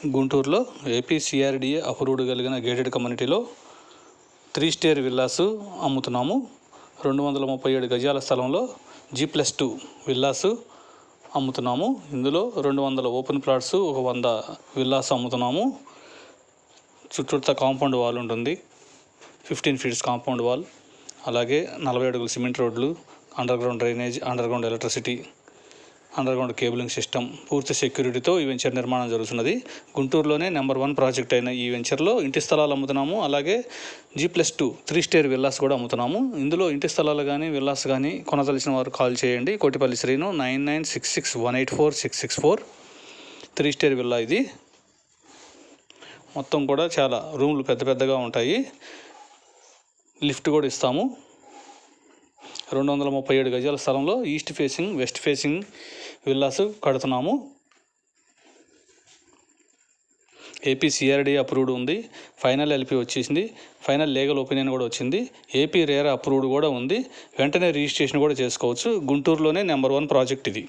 గుంటూరులో APCRDA approved కలిగిన gated కమ్యూనిటీలో 3 స్టేర్ విల్లాసు అమ్ముతున్నాము. 237 గజాల స్థలంలో G+2 విల్లాసు అమ్ముతున్నాము. ఇందులో 200 ఓపెన్ ప్లాట్స్, 100 విల్లాస్ అమ్ముతున్నాము. చుట్టూతా కాంపౌండ్ వాల్ ఉంటుంది, 15 ఫీట్స్ కాంపౌండ్ వాల్. అలాగే 40 అడుగుల సిమెంట్ రోడ్లు, under ground drainage, under ground electricity, under ground cabling system, పూర్తి సెక్యూరిటీతో ఈ వెంచర్ నిర్మాణం జరుగుతున్నది. గుంటూరులోనే నెంబర్ 1 ప్రాజెక్ట్ అయిన ఈ వెంచర్లో ఇంటి స్థలాలు అమ్ముతున్నాము. అలాగే G+2 3 స్టేర్ విల్లాస్ కూడా అమ్ముతున్నాము. ఇందులో ఇంటి స్థలాలు కానీ విల్లాస్ కానీ కొనదలిచిన వారు కాల్ చేయండి. కోటిపల్లి శ్రీను 9966184664. 3 స్టేర్ విల్లా ఇది. మొత్తం కూడా చాలా రూమ్లు పెద్ద పెద్దగా ఉంటాయి. లిఫ్ట్ కూడా ఇస్తాము. 237 గజాల స్థలంలో east facing, west facing villas కడుతున్నాము. ఏపీసీఆర్డీఏ అప్రూవ్డ్ ఉంది. ఫైనల్ ఎల్పీ వచ్చేసింది. ఫైనల్ లీగల్ ఒపీనియన్ కూడా వచ్చింది. ఏపీ రేరా అప్రూవ్డ్ కూడా ఉంది. వెంటనే రిజిస్ట్రేషన్ కూడా చేసుకోవచ్చు. గుంటూరులోనే నెంబర్ 1 ప్రాజెక్ట్ ఇది.